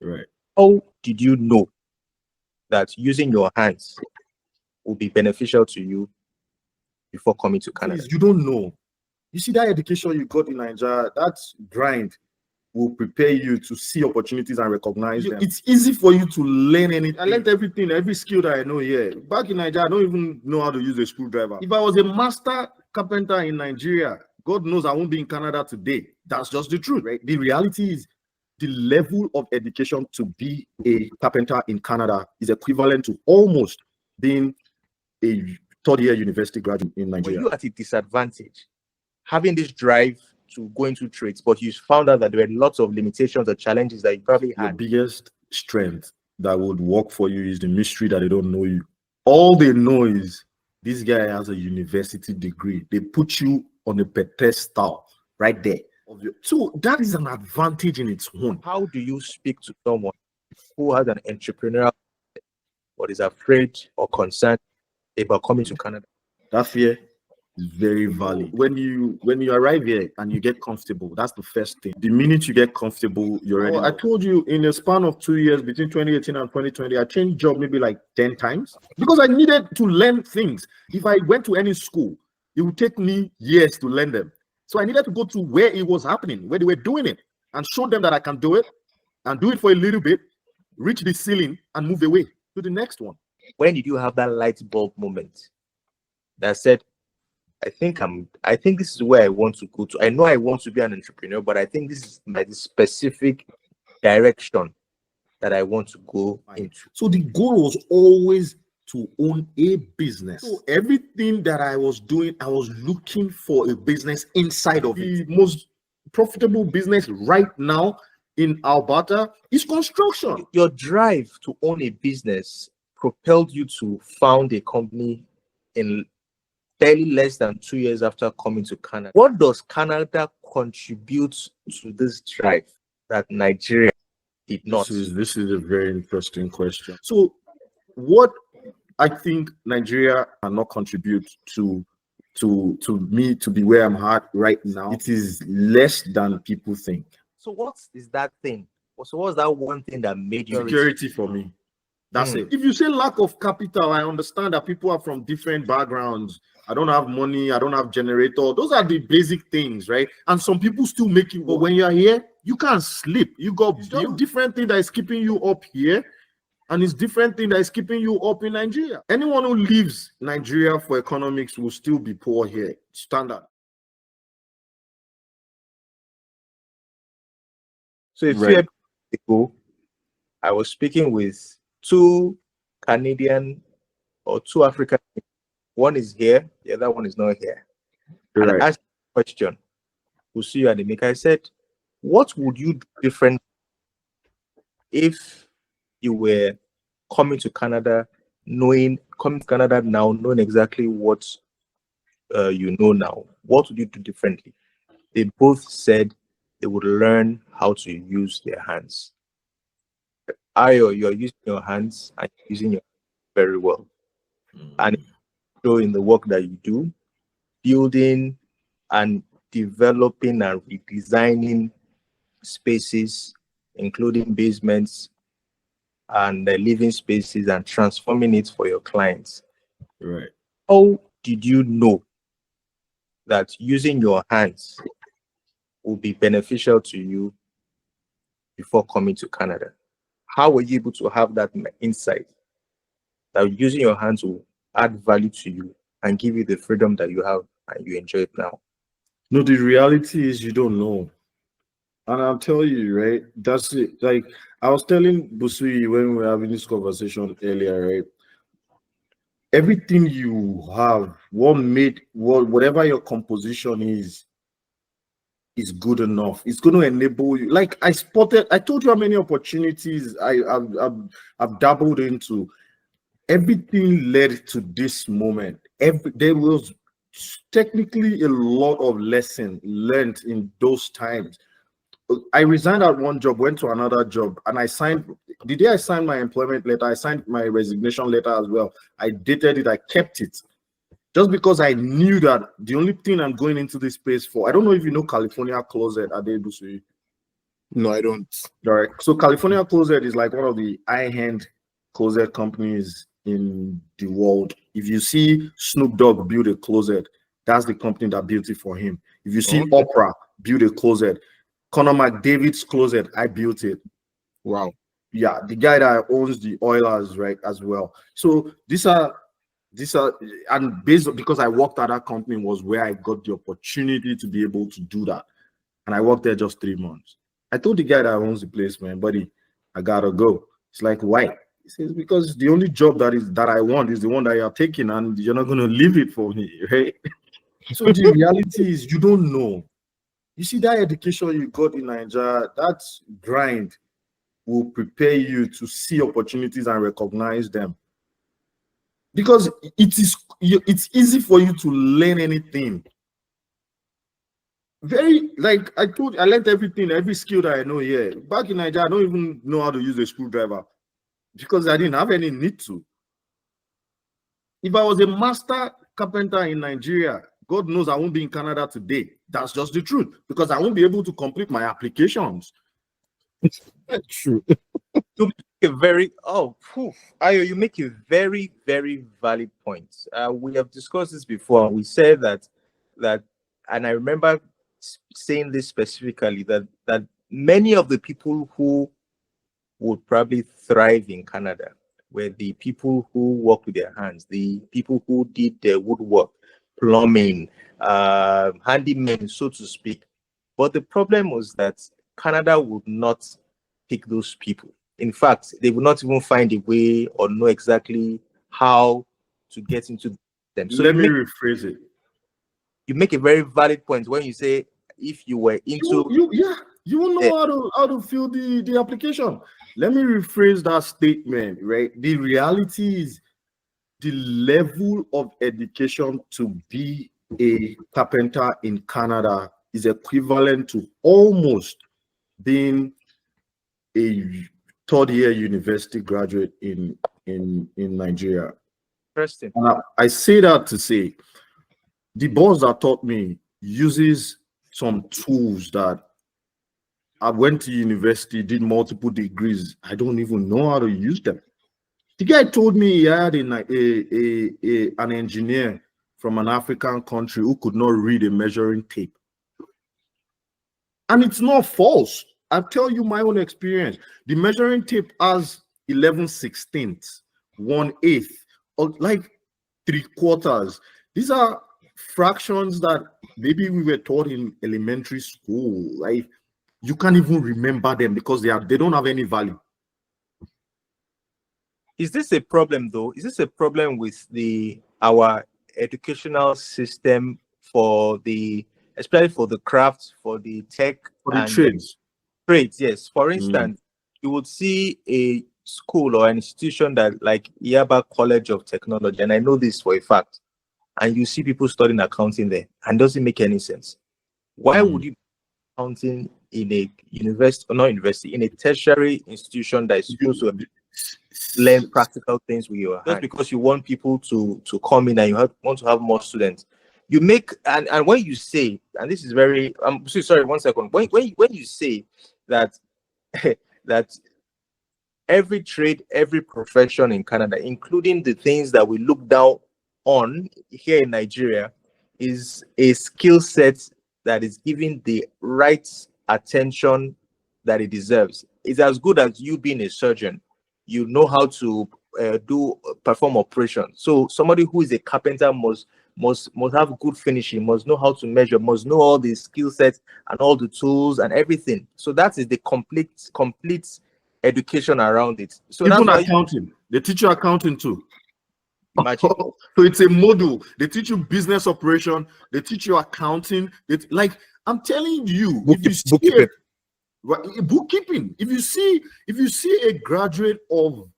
Right. How did you know that using your hands will be beneficial to you before coming to Canada? Please, you don't know. You see, that education you got in Nigeria, that grind will prepare you to see opportunities and recognize them. It's easy for you to learn anything. I learned everything, every skill that I know here. Back in Nigeria, I don't even know how to use a screwdriver. If I was a master carpenter in Nigeria, God knows I won't be in Canada today. That's just the truth, right? The reality is the level of education to be a carpenter in Canada is equivalent to almost being a third-year university graduate in Nigeria. Were you at a disadvantage having this drive to go into trades, but you found out that there were lots of limitations or challenges that you probably had? Your biggest strength that would work for you is the mystery that they don't know you. All they know is this guy has a university degree. They put you on a pedestal right there. So that is an advantage in its own. How do you speak to someone who has an entrepreneurial but is afraid or concerned about coming to Canada? That fear is very valid. When you arrive here and you get comfortable, that's the first thing. The minute you get comfortable, you're ready. I told you, in a span of 2 years between 2018 and 2020, I changed job maybe like 10 times because I needed to learn things. If I went to any school, it would take me years to learn them. So I needed to go to where it was happening, where they were doing it, and show them that I can do it, and do it for a little bit, reach the ceiling, and move away to the next one. When did you have that light bulb moment that said, I think this is where I want to go to. I know I want to be an entrepreneur, but I think this is my specific direction that I want to go into. So the goal was always to own a business. So everything that I was doing, I was looking for a business inside of it. The most profitable business right now in Alberta is construction. Your drive to own a business propelled you to found a company in barely less than 2 years after coming to Canada. What does Canada contribute to this drive that Nigeria did not? This is a very interesting question. So what I think Nigeria cannot contribute to me to be where I'm at right now, it is less than people think. So what is that thing? So what's that one thing that made you? Security for me. That's it. If you say lack of capital, I understand that people are from different backgrounds. I don't have money. I don't have generator. Those are the basic things, right? And some people still make it. But when you're here, you can't sleep. You got different thing that is keeping you up here, and it's different thing that is keeping you up in Nigeria. Anyone who leaves Nigeria for economics will still be poor here. Standard. So a few episodes ago, I was speaking with 2 Canadian or 2 African. One is here, the other one is not here. And I asked a question. We'll see you at the make. I said, what would you do different if you were coming to Canada knowing exactly what you know now? What would you do differently? They both said they would learn how to use their hands. Ayo, you're using your hands and using your very well. And so in the work that you do, building and developing and redesigning spaces, including basements and living spaces, and transforming it for your clients. Right. How did you know that using your hands will be beneficial to you before coming to Canada? How were you able to have that insight that using your hands will add value to you and give you the freedom that you have and you enjoy it now? No, the reality is you don't know. And I'll tell you, right? That's it. Like I was telling Busui when we were having this conversation earlier, right? Everything you have, whatever your composition is good enough. It's going to enable you. Like I told you how many opportunities I've dabbled into. Everything led to this moment. There was technically a lot of lessons learned in those times. I resigned at one job, went to another job, and I signed. The day I signed my employment letter, I signed my resignation letter as well. I dated it, I kept it. Just because I knew that the only thing I'm going into this space for, I don't know if you know California Closet at Edmonton. No, I don't. All right. So California Closet is like one of the high-end closet companies in the world. If you see Snoop Dogg build a closet, that's the company that built it for him. If you see Okay. Oprah build a closet, Conor McDavid's closet, I built it. Wow. Yeah, the guy that owns the Oilers, right, as well. So these are and based on, because I worked at that company was where I got the opportunity to be able to do that. And I worked there just 3 months. I told the guy that owns the place, man, buddy, I gotta go. It's like, why? He says, because the only job that I want is the one that you're taking, and you're not gonna leave it for me, right? So the reality is you don't know. You see, that education you got in Nigeria, that grind will prepare you to see opportunities and recognize them. Because it's easy for you to learn anything. Very, like I told you, I learned everything, every skill that I know here. Back in Nigeria, I don't even know how to use a screwdriver because I didn't have any need to. If I was a master carpenter in Nigeria, God knows I won't be in Canada today. That's just the truth, because I won't be able to complete my applications. True. You make a very Ayo, you make a very, very valid point. We have discussed this before, and we said that, and I remember saying this specifically, that many of the people who would probably thrive in Canada were the people who work with their hands, the people who did the woodwork, plumbing, handymen, so to speak. But the problem was that Canada would not pick those people. In fact, they would not even find a way or know exactly how to get into them. So let me rephrase it. You make a very valid point when you say if you were into you will know how to fill the application. Let me rephrase that statement, right? The reality is the level of education to be a carpenter in Canada is equivalent to almost being a third-year university graduate in Nigeria. Interesting. And I say that to say the boss that taught me uses some tools that I went to university, did multiple degrees. I don't even know how to use them. The guy told me he had an engineer from an African country who could not read a measuring tape. And it's not false. I'll tell you my own experience. The measuring tape has 11/16, 1/8, or like 3/4. These are fractions that maybe we were taught in elementary school. Like, you can't even remember them because they don't have any value. Is this a problem though? Is this a problem with our educational system especially for the crafts, for the tech, for the and trades? Trades, yes. For instance, you would see a school or an institution that like Yaba College of Technology, and I know this for a fact, and you see people studying accounting there, and doesn't make any sense. Why would you be accounting in a university, or not university, in a tertiary institution that is supposed to learn practical things with your hands? Just because you want people to come in and you want to have more students, you make and when you say, and this is very sorry, 1 second, when you say that that every trade, every profession in Canada, including the things that we look down on here in Nigeria, is a skill set that is given the right attention that it deserves. It's as good as you being a surgeon. You know how to perform operations. So somebody who is a carpenter must have good finishing, must know how to measure, must know all the skill sets and all the tools and everything. So that is the complete education around it. So even that's accounting, they teach you accounting too. So it's a module. They teach you business operation. They teach you accounting. Like, I'm telling you, if you see bookkeeping, if you see a graduate of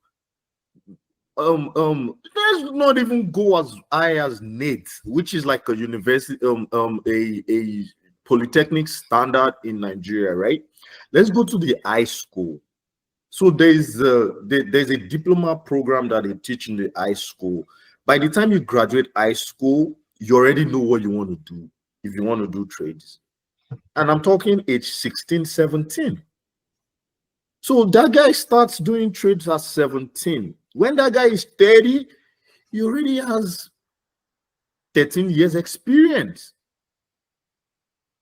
let's not even go as high as NATE, which is like a university, a polytechnic standard in Nigeria, right? Let's go to the high school. So there's a diploma program that they teach in the high school. By the time you graduate high school, you already know what you want to do if you want to do trades. And I'm talking age 16, 17. So that guy starts doing trades at 17. When that guy is 30, he already has 13 years experience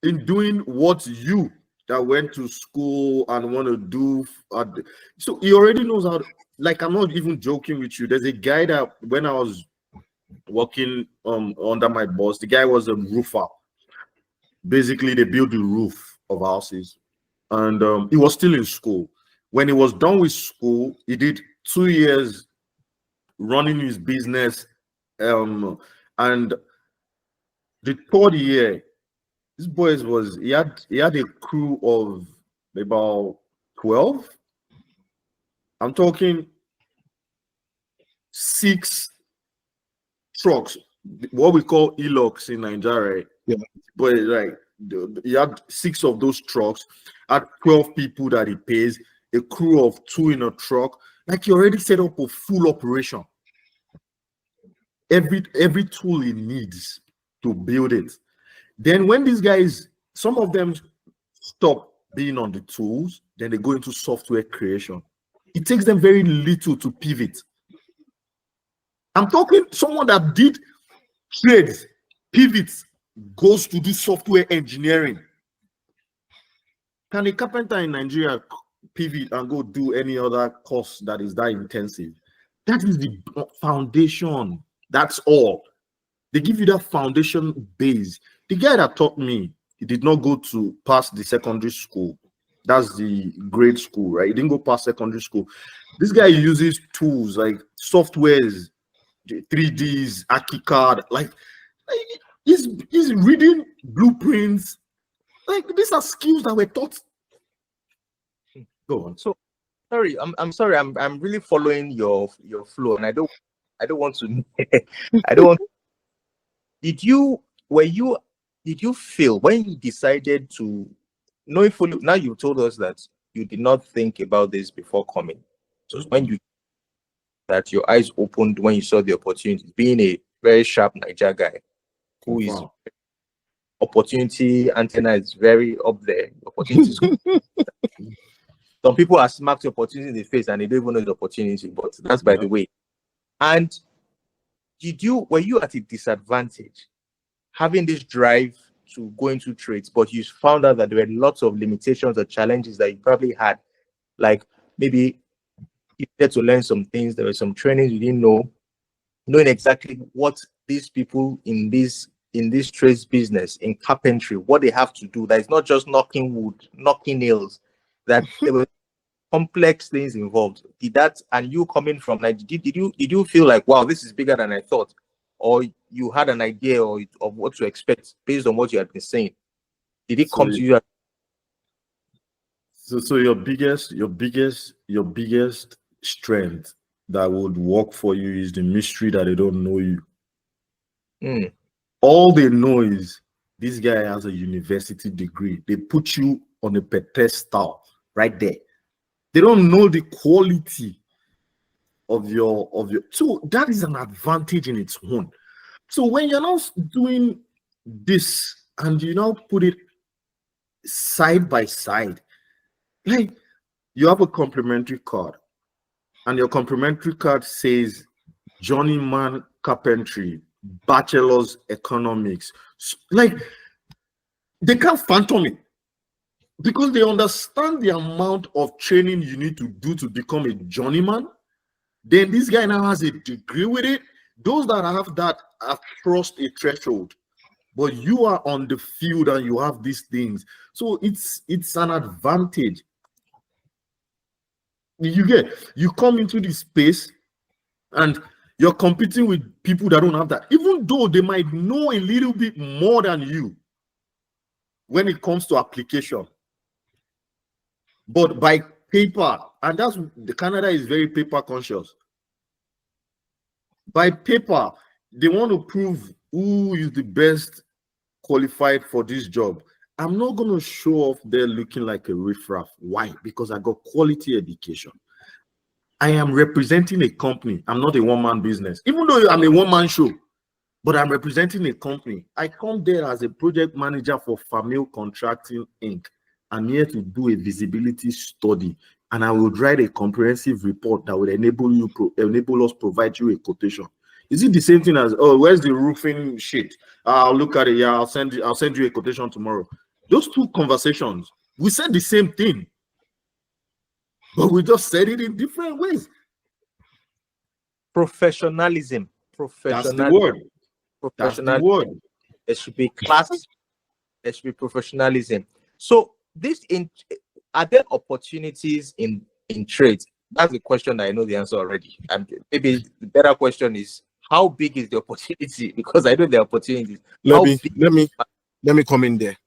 in doing what you that went to school and want to do. So he already knows how to, like, I'm not even joking with you. There's a guy that when I was working under my boss, the guy was a roofer. Basically, they build the roof of houses. And he was still in school. When he was done with school, he did 2 years running his business. And the third year, this boy he had a crew of about 12. I'm talking 6 trucks, what we call e-locks in Nigeria. Yeah. But like he had 6 of those trucks, had 12 people that he pays, a crew of 2 in a truck. Like he already set up a full operation. Every tool he needs to build it. Then when these guys, some of them stop being on the tools, then they go into software creation. It takes them very little to pivot. I'm talking someone that did trades, pivots, goes to do software engineering. Can a carpenter in Nigeria pivot and go do any other course that is that intensive? That is the foundation. That's all. They give you that foundation base. The guy that taught me, he did not go to pass the secondary school. That's the grade school, right? He didn't go past secondary school. This guy uses tools like softwares, 3Ds, ArchiCAD, like he's reading blueprints. Like these are skills that were taught. Go on. So sorry, I'm sorry, I'm really following your flow, and I don't want to I don't want. Did you feel when you decided to, knowing fully, now you told us that you did not think about this before coming. So when you, that your eyes opened when you saw the opportunity, being a very sharp Niger guy who is opportunity antenna is very up there. Opportunities. Some people are smacked the opportunity in the face and they don't even know the opportunity, but that's by the way. And were you at a disadvantage having this drive to go into trades, but you found out that there were lots of limitations or challenges that you probably had? Like maybe you had to learn some things, there were some trainings you didn't know, knowing exactly what these people in this trades business, in carpentry, what they have to do. That it's not just knocking wood, knocking nails, that there were complex things involved. Did that, and you coming from Nigeria, did you feel like, wow, this is bigger than I thought? Or you had an idea of what to expect based on what you had been saying? Did it come to you? So your biggest strength that would work for you is the mystery that they don't know you. All they know is this guy has a university degree. They put you on a pedestal right there. They don't know the quality of your. So that is an advantage in its own. So when you're now doing this and you now put it side by side, like you have a complimentary card, and your complimentary card says journeyman carpentry, bachelor's economics. Like they can't phantom it because they understand the amount of training you need to do to become a journeyman. Then this guy now has a degree with it. Those that have that have crossed a threshold, but you are on the field and you have these things. So it's an advantage. You come into this space and you're competing with people that don't have that, even though they might know a little bit more than you when it comes to application. But by paper, and that's the Canada is very paper conscious. By paper, they want to prove who is the best qualified for this job. I'm not going to show off there looking like a riffraff. Why? Because I got quality education. I am representing a company. I'm not a one-man business, even though I'm a one-man show, but I'm representing a company. I come there as a project manager for Famille Contracting Inc. I'm here to do a visibility study and I would write a comprehensive report that would enable us provide you a quotation. Is it the same thing as, oh, where's the roofing sheet? I'll look at it. Yeah, I'll send you a quotation tomorrow. Those two conversations, we said the same thing, but we just said it in different ways. Professionalism. That's the word. That's the word. There should be class. There should be professionalism. So are there opportunities in trades? That's the question that I know the answer already. And maybe the better question is, how big is the opportunity? Because I know the opportunities. Let me come in there.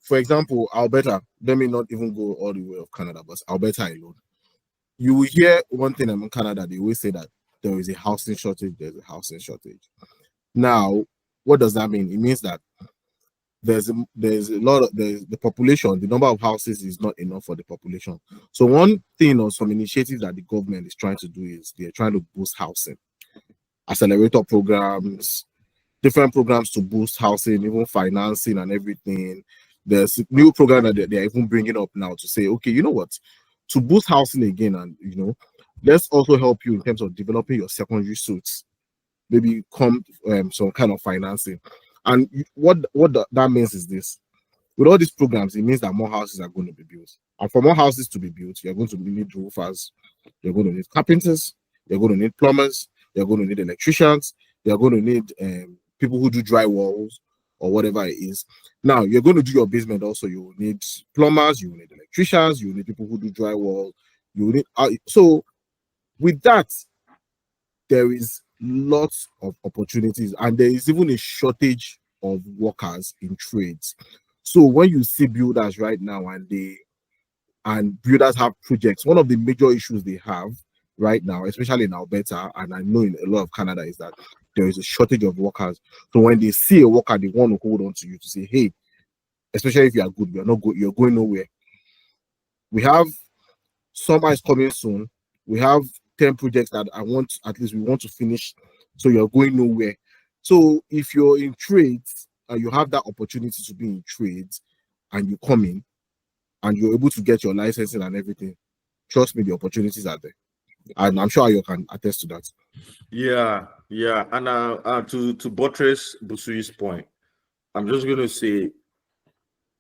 For example, Alberta, let me not even go all the way of Canada, but Alberta alone. You will hear one thing in Canada, they always say that there is a housing shortage, there's a housing shortage. Now, what does that mean? It means that there's a lot of the population, the number of houses is not enough for the population. So one thing or some initiatives that the government is trying to do is they're trying to boost housing, accelerator programs, different programs to boost housing, even financing and everything. There's a new program that they're even bringing up now to say, okay, you know what, to boost housing again, and let's also help you in terms of developing your secondary suits, maybe come some kind of financing. And what that means is this: with all these programs, it means that more houses are going to be built, and for more houses to be built, you're going to need roofers, you're going to need carpenters, you're going to need plumbers, you're going to need electricians, you're going to need people who do drywalls or whatever it is. Now you're going to do your basement also. You will need plumbers, you will need electricians, you will need people who do drywall. You will need so with that, there is lots of opportunities, and there is even a shortage of workers in trades. So when you see builders right now and builders have projects, one of the major issues they have right now, especially in Alberta, and I know in a lot of Canada, is that there is a shortage of workers. So when they see a worker, they want to hold on to you to say, hey, especially if you are good, you're not good, you're going nowhere. We have summer is coming soon. We have 10 projects that we want to finish. So you're going nowhere. So if you're in trades and you have that opportunity to be in trades and you come in and you're able to get your licensing and everything, trust me, the opportunities are there. And I'm sure you can attest to that. Yeah. And to buttress Busui's point, I'm just going to say,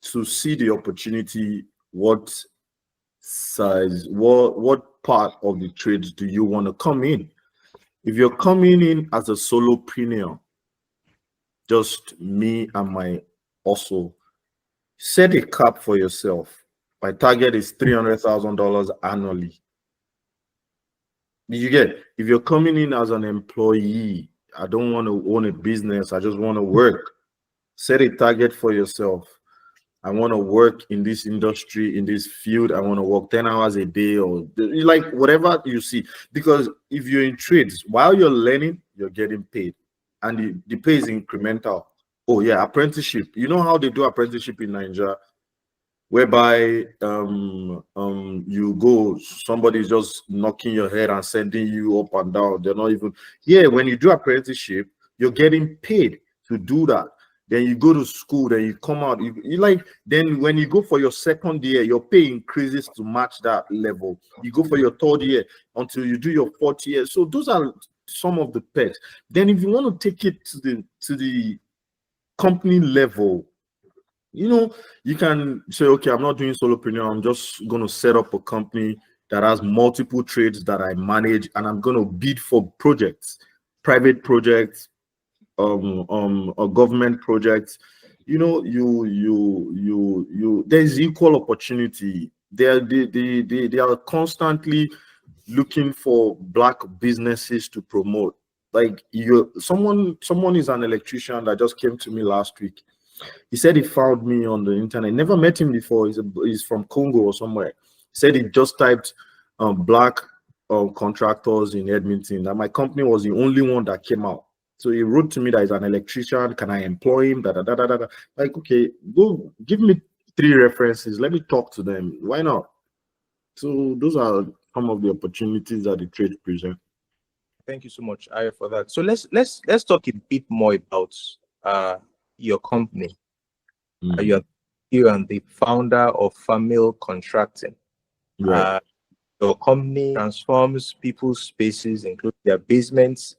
to see the opportunity, what size, what part of the trades do you want to come in? If you're coming in as a solopreneur, just me and my hustle, set a cap for yourself. My target is $300,000 annually. Did you get? If you're coming in as an employee, I don't want to own a business, I just want to work. Set a target for yourself. I want to work in this industry, in this field. I want to work 10 hours a day, or like whatever you see. Because if you're in trades, while you're learning, you're getting paid. And the pay is incremental. Oh, yeah, apprenticeship. You know how they do apprenticeship in Nigeria? Whereby you go, somebody's just knocking your head and sending you up and down. They're not even when you do apprenticeship, you're getting paid to do that. Then you go to school, then you come out, then when you go for your second year, your pay increases to match that level. You go for your third year until you do your fourth year. So those are some of the perks. Then if you want to take it to the company level, you can say, okay, I'm not doing solopreneur, I'm just going to set up a company that has multiple trades that I manage, and I'm going to bid for projects, private projects, or government projects. There's equal opportunity. They are constantly looking for Black businesses to promote. Like someone is an electrician that just came to me last week. He said he found me on the internet. Never met him before. He's from Congo or somewhere. He said he just typed Black contractors in Edmonton, that my company was the only one that came out. So he wrote to me that he's an electrician. Can I employ him? Like, okay, go give me 3 references. Let me talk to them. Why not? So those are some of the opportunities that the trade present. Thank you so much, Ayo, for that. So let's talk a bit more about your company. You are the founder of Famille Contracting. Right. Your company transforms people's spaces, including their basements,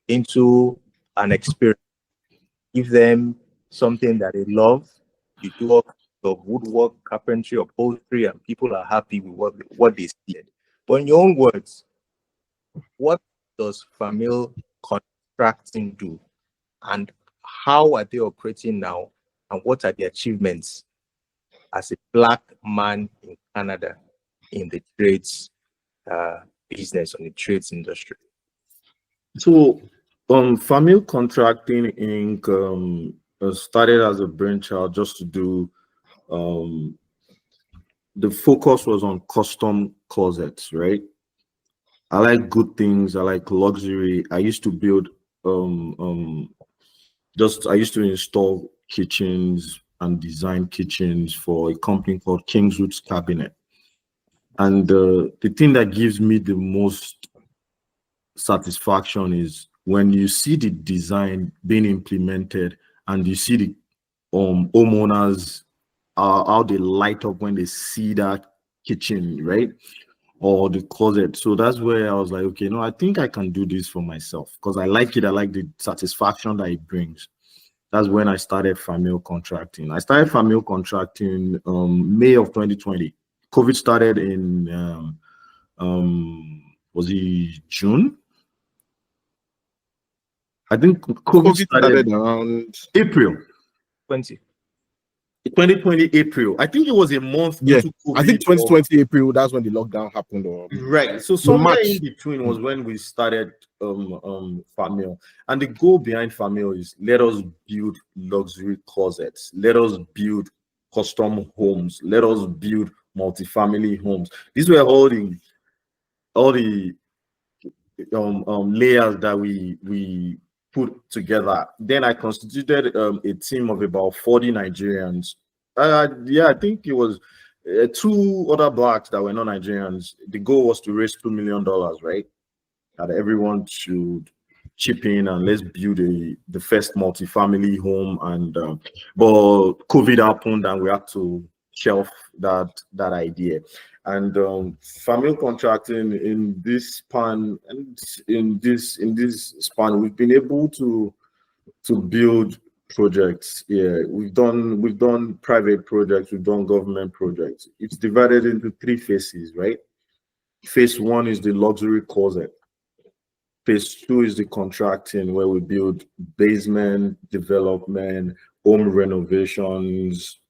into an experience. Give them something that they love. You do all kinds of woodwork, carpentry, upholstery, and people are happy with what they see. But in your own words, what does Famille Contracting do? And how are they operating now? And what are the achievements as a Black man in Canada in the trades business, on the trades industry? So, Famille Contracting Inc. Started as a brainchild just to do. The focus was on custom closets, right? I like good things. I like luxury. I used to build. I used to install kitchens and design kitchens for a company called Kingswood's Cabinet. And the thing that gives me the most satisfaction is when you see the design being implemented and you see the homeowners how they light up when they see that kitchen, right? Or the closet. So that's where I was like, okay, no, I think I can do this for myself because I like it. I like the satisfaction that it brings. That's when I started Famille Contracting. I started Famille Contracting May of 2020. COVID started in was it June? I think COVID started around April 2020. April. I think it was a month Yeah, into COVID. I think 2020 April, that's when the lockdown happened. Or Right. So somewhere March. in between was when we started Famille. And the goal behind Famille is let us build luxury closets, let us build custom homes, let us build multifamily homes. These were all the layers that we put together. Then I constituted a team of about 40 Nigerians. Yeah, I think it was two other blacks that were not Nigerians. The goal was to raise $2 million, right? That everyone should chip in and let's build the first multifamily home. And but COVID happened and we had to shelf that idea. And Famille Contracting in this span and in this span, we've been able to build projects. Yeah, we've done private projects, we've done government projects. It's divided into three phases, right? Phase one is the luxury closet. Phase two is the contracting, where we build basement development, home renovations.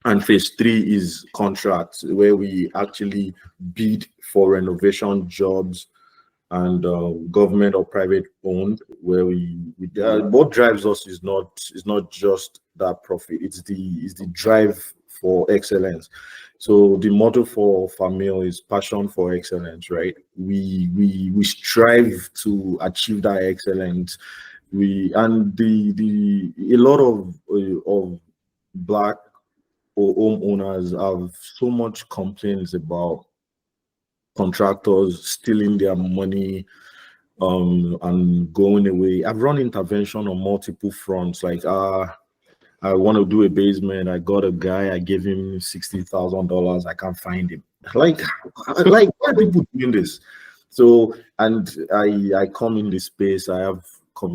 And phase three is contracts, where we actually bid for renovation jobs and government or private owned, where what drives us is not just that profit, it's the drive for excellence. So the motto for Famille is passion for excellence, right? We strive to achieve that excellence. A lot of black or homeowners have so much complaints about contractors stealing their money and going away. I've run intervention on multiple fronts. Like I want to do a basement. I got a guy. I gave him $60,000. I can't find him. Like why are people doing this? So, and I come in this space. I have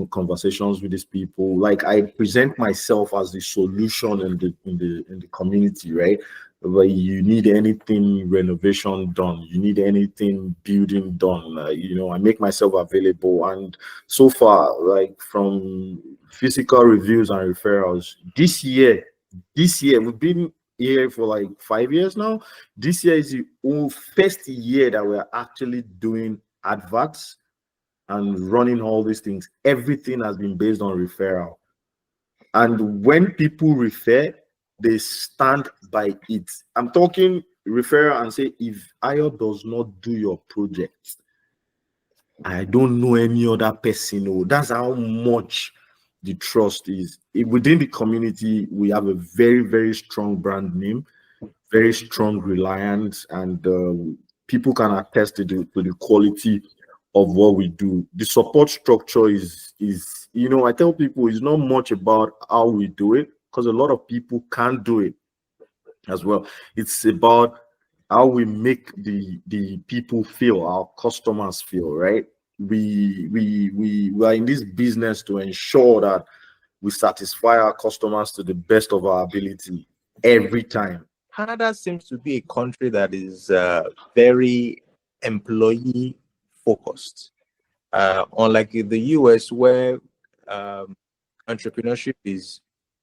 conversations with these people. Like I present myself as the solution in the community, right? Where you need anything renovation done, you need anything building done, I make myself available. And so far, like from physical reviews and referrals, this year we've been here for like 5 years now. This year is the first year that we're actually doing adverts and running all these things. Everything has been based on referral. And when people refer, they stand by it. I'm talking referral and say, if Ayo does not do your project, I don't know any other person. Oh, that's how much the trust is. Within the community, we have a very, very strong brand name, very strong reliance, and people can attest to the quality of what we do. The support structure is I tell people it's not much about how we do it, because a lot of people can't do it as well. It's about how we make the people feel, our customers feel, right? We are in this business to ensure that we satisfy our customers to the best of our ability every time. Canada seems to be a country that is very employee focused, unlike in the US, where entrepreneurship is,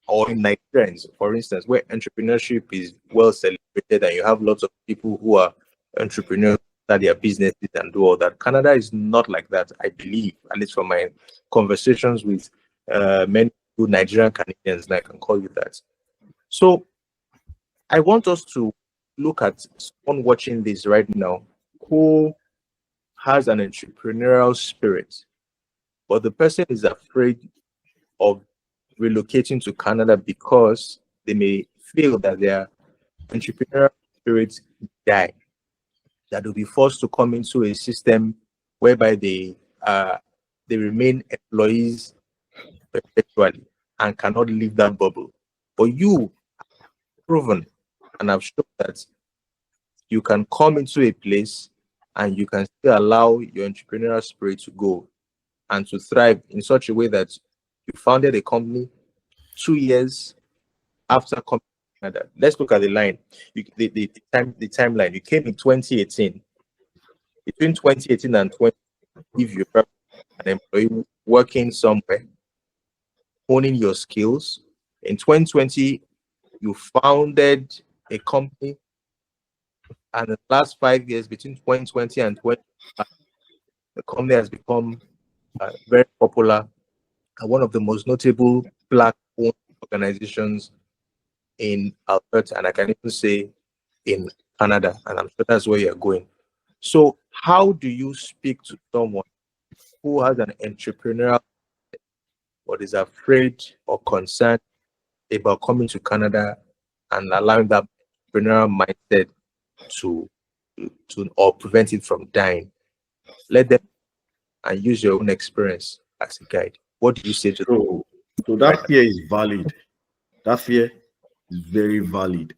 or in Nigeria, for instance, where entrepreneurship is well celebrated and you have lots of people who are entrepreneurs that their businesses and do all that. Canada is not like that, I believe, at least from my conversations with many Nigerian Canadians, and I can call you that. So I want us to look at someone watching this right now who has an entrepreneurial spirit, but the person is afraid of relocating to Canada because they may feel that their entrepreneurial spirit die, that they'll be forced to come into a system whereby they remain employees perpetually and cannot leave that bubble. But you have proven and have shown that you can come into a place and you can still allow your entrepreneurial spirit to go and to thrive in such a way that you founded a company 2 years after coming to Canada. Let's look at the line. The timeline. You came in 2018. Between 2018 and 2020, if you're an employee working somewhere, honing your skills. In 2020, you founded a company, and in the last 5 years, between 2020 and 2025, the company has become very popular and one of the most notable Black-owned organizations in Alberta, and I can even say in Canada, and I'm sure that's where you're going. So how do you speak to someone who has an entrepreneurial but is afraid or concerned about coming to Canada and allowing that entrepreneurial mindset to or prevent it from dying? Let them and use your own experience as a guide. What do you say to them? So that fear is valid. That fear is very valid.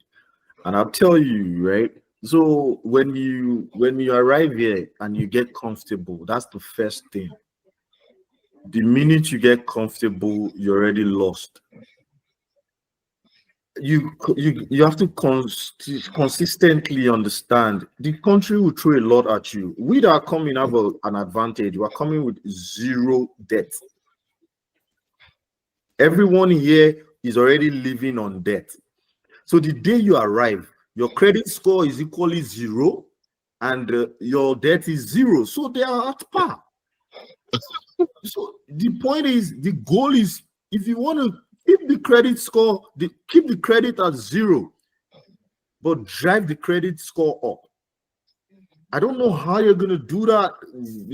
And I'll tell you, right? So when you arrive here and you get comfortable, that's the first thing. The minute you get comfortable, you're already lost. You have to consistently understand the country will throw a lot at you. We that are coming have an advantage. We are coming with zero debt. Everyone here is already living on debt. So the day you arrive, your credit score is equally zero and your debt is zero. So they are at par. So the point is, the goal is, if you want to keep the credit score, keep the credit at zero, but drive the credit score up. I don't know how you're going to do that,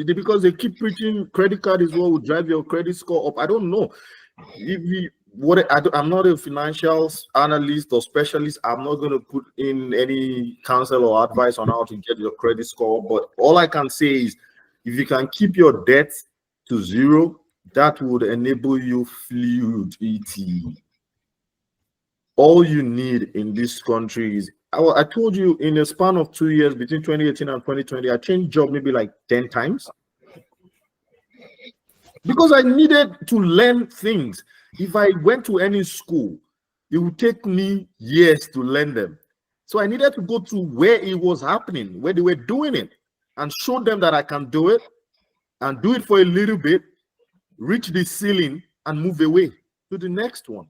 because they keep preaching credit card is what will drive your credit score up. I don't know. I'm not a financial analyst or specialist. I'm not going to put in any counsel or advice on how to get your credit score. But all I can say is, if you can keep your debt to zero, that would enable you fluidity. All you need in this country is, I told you, in a span of 2 years between 2018 and 2020, I changed job maybe like 10 times because I needed to learn things. If I went to any school, it would take me years to learn them. So I needed to go to where it was happening, where they were doing it, and show them that I can do it, and do it for a little bit, reach the ceiling, and move away to the next one.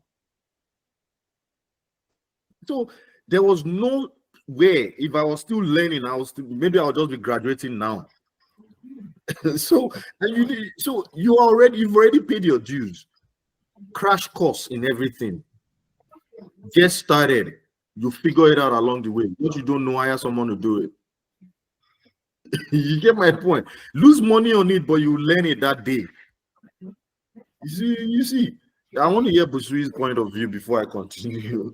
So there was no way, if I was still learning, maybe I'll just be graduating now. So you've already paid your dues. Crash course in everything. Get started. You figure it out along the way. What you don't know, hire someone to do it. You get my point. Lose money on it, but you learn it that day. You see. I want to hear Busui's point of view before I continue.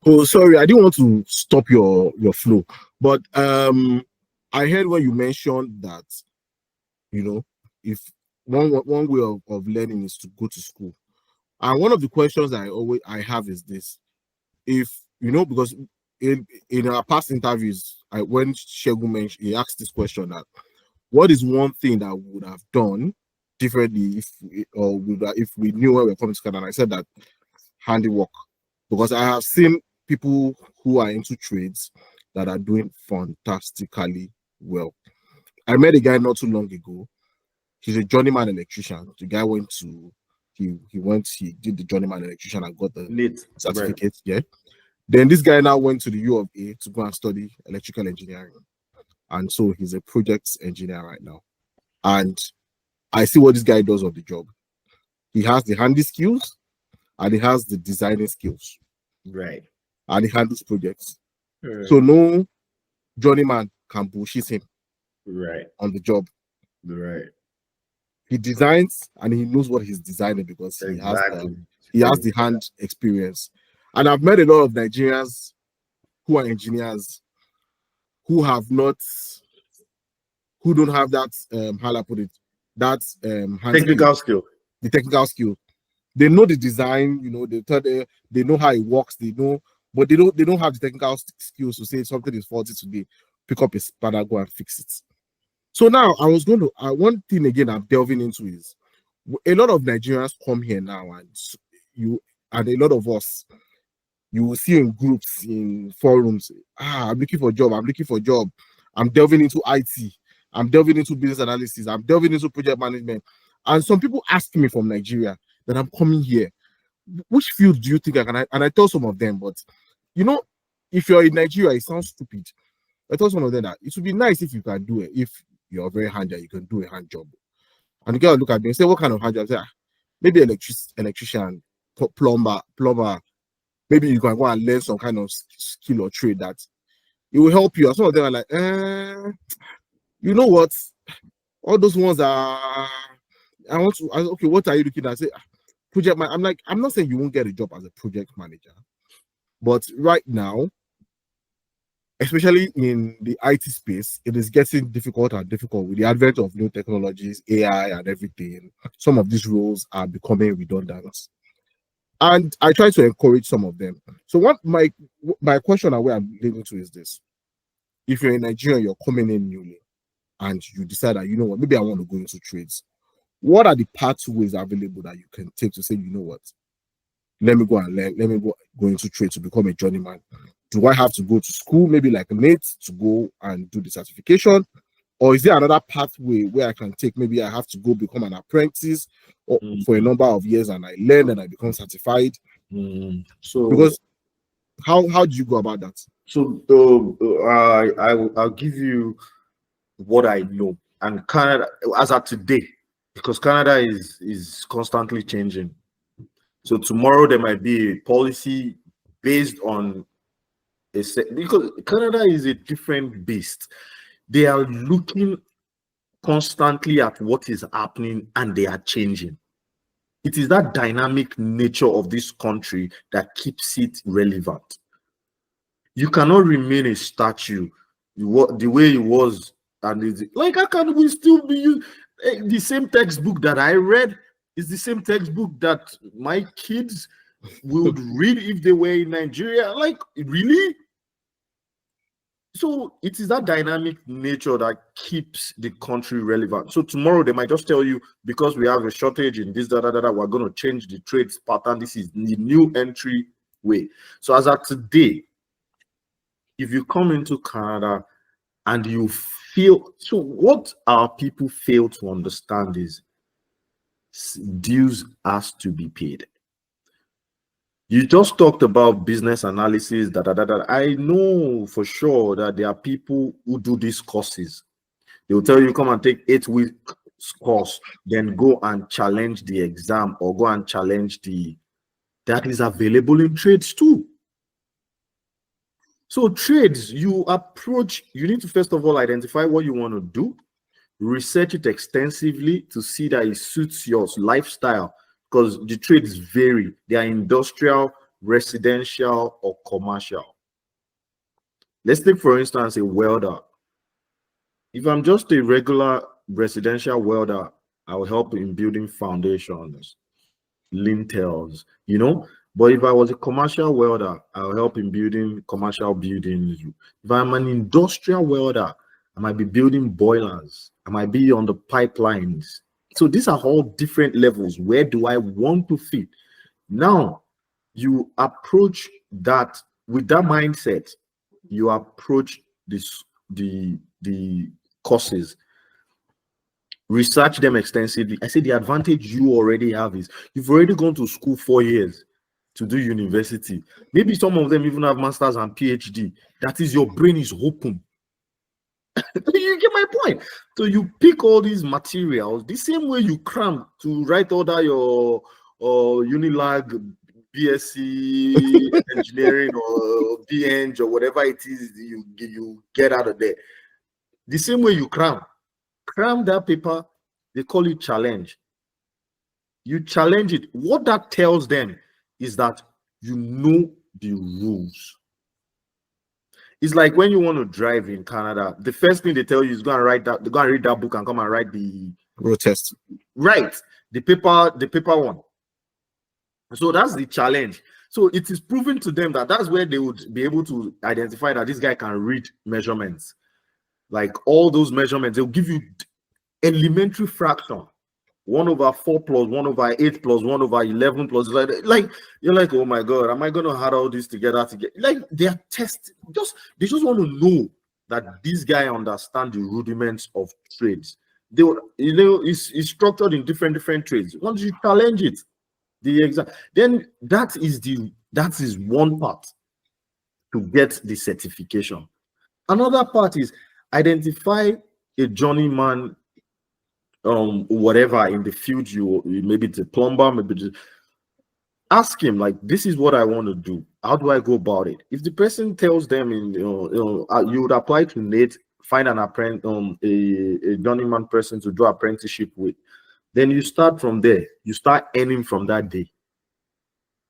Oh, sorry, I didn't want to stop your flow, but I heard when you mentioned that, if one way of learning is to go to school, and one of the questions I have is this: if because in our past interviews, when Shegu mentioned, he asked this question that what is one thing that we would have done differently if we knew when we were coming to Canada? I said that handiwork, because I have seen people who are into trades that are doing fantastically well. I met a guy not too long ago. He's a journeyman electrician. The guy went to he did the journeyman electrician and got the certificate. Right. Yeah. Then this guy now went to the U of A to go and study electrical engineering. And so he's a project engineer right now. And I see what this guy does on the job. He has the handy skills and he has the designing skills. Right. And he handles projects. Right. So no journeyman can bullshit him. Right. On the job. Right. He designs and he knows what he's designing because he has the hand experience. And I've met a lot of Nigerians who are engineers who don't have that how I put it, that technical skill. The technical skill. They know the design, they know how it works, but they don't have the technical skills to say something is faulty today, pick up a spanner, go and fix it. So now one thing again I'm delving into is a lot of Nigerians come here now, and a lot of us, you will see in groups, in forums, I'm looking for a job, I'm delving into IT, I'm delving into business analysis, I'm delving into project management. And some people ask me from Nigeria that I'm coming here, which field do you think I can? And I tell some of them, but if you're in Nigeria, it sounds stupid. I told some of them that it would be nice if you can do it. If you're very handy, you can do a hand job. And the guy will look at me and say, what kind of hand job? I say, maybe electrician, plumber. Maybe you can go and learn some kind of skill or trade that it will help you. And some of them are like, you know what? All those ones are, okay, what are you looking at? I say, project man. I'm like, I'm not saying you won't get a job as a project manager, but right now, especially in the IT space, it is getting difficult with the advent of new technologies, AI and everything. Some of these roles are becoming redundant. And I try to encourage some of them. So what my question and where I'm leading to is this. If you're in Nigeria, you're coming in newly, and you decide that, you know what, maybe I want to go into trades. What are the pathways available that you can take to say, you know what, let me go and learn, let me go into trade to become a journeyman? Do I have to go to school, maybe like Nate, to go and do the certification? Or is there another pathway where I can take? Maybe I have to go become an apprentice for a number of years and I learn and I become certified. So, because how do you go about that? So I'll give you what I know. And Canada, as of today, because Canada is constantly changing. So tomorrow there might be a policy based on because Canada is a different beast. They are looking constantly at what is happening and they are changing. It is that dynamic nature of this country that keeps it relevant. You cannot remain a statue the way it was, and it's like, how can we still be using the same textbook that I read? Is the same textbook that my kids would read if they were in Nigeria? Like, really? So it is that dynamic nature that keeps the country relevant. So tomorrow they might just tell you, because we have a shortage in this, we're going to change the trades pattern. This is the new entry way. So as of today, if you come into Canada and you feel, so what our people fail to understand is dues has to be paid. You just talked about business analysis, I know for sure that there are people who do these courses. They will tell you, come and take 8 weeks course, then go and challenge the exam or go and challenge that is available in trades too. So trades, you need to first of all identify what you want to do, research it extensively to see that it suits your lifestyle, because the trades vary. They are industrial, residential, or commercial. Let's take, for instance, a welder. If I'm just a regular residential welder, I will help in building foundations, lintels, But if I was a commercial welder, I'll help in building commercial buildings. If I'm an industrial welder, I might be building boilers. I might be on the pipelines. So these are all different levels. Where do I want to fit? Now, you approach that with that mindset. You approach the courses, research them extensively. I say the advantage you already have is you've already gone to school 4 years to do university. Maybe some of them even have masters and PhD. That is, your brain is open. You get my point. So you pick all these materials the same way you cram to write order your Unilag BSc engineering or BEng or whatever it is you get out of there. The same way you cram that paper, they call it challenge. You challenge it. What that tells them is that you know the rules. It's like when you want to drive in Canada, the first thing they tell you is go and read that book and come and write the road test. Right. The paper one. So that's the challenge. So it is proven to them that that's where they would be able to identify that this guy can read measurements. Like all those measurements, they'll give you elementary fraction. 1/4 plus 1/8 plus 1/11 plus like you're like, oh my god, am I going to add all this together like they are testing, they just want to know that this guy understands the rudiments of trades. They would, it's structured in different trades. Once you challenge it, the exam, then that is one part to get the certification. Another part is identify a journeyman, whatever in the field maybe it's a plumber, maybe ask him like, this is what I want to do. How do I go about it? If the person tells them you would apply to NATE, find an apprentice, a journeyman person to do apprenticeship with. Then you start from there. You start earning from that day.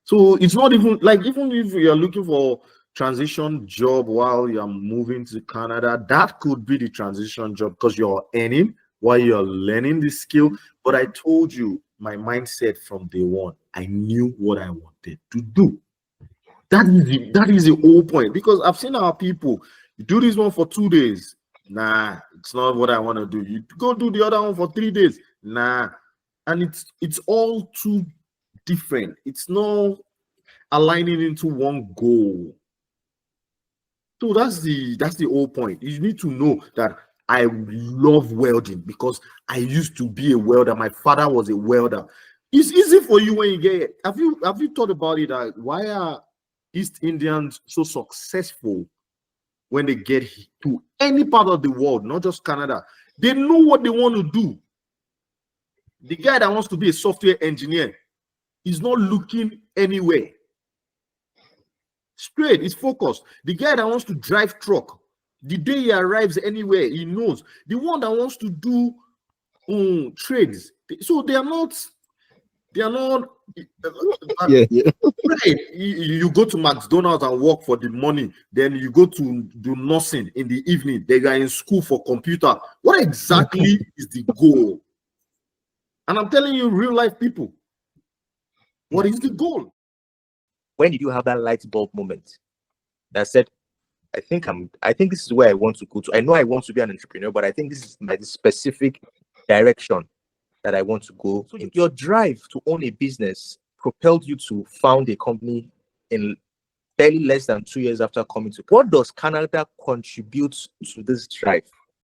So it's not even like, even if you're looking for transition job while you're moving to Canada, that could be the transition job because you're earning while you're learning the skill. But I told you my mindset from day one. I knew what I wanted to do. That is the whole point, because I've seen our people, you do this one for 2 days. Nah, it's not what I want to do. You go do the other one for 3 days. Nah. And it's all too different. It's not aligning into one goal. So that's the whole point. You need to know that I love welding because I used to be a welder. My father was a welder. It's easy for you when you get it. Have you thought about it? Why are East Indians so successful when they get to any part of the world, not just Canada? They know what they want to do. The guy that wants to be a software engineer is not looking anywhere. Straight, it's focused. The guy that wants to drive truck, the day he arrives anywhere, he knows. The one that wants to do trades, so they are not yeah. Right. You go to McDonald's and work for the money, then you go to do nothing in the evening. They are in school for computer. What exactly is the goal? And I'm telling you, real life people, what is the goal? When did you have that light bulb moment that said, I think this is where I want to go to. I know I want to be an entrepreneur, but I think this is my specific direction that I want to go. So your drive to own a business propelled you to found a company in barely less than 2 years after coming to. What does Canada contribute to this drive?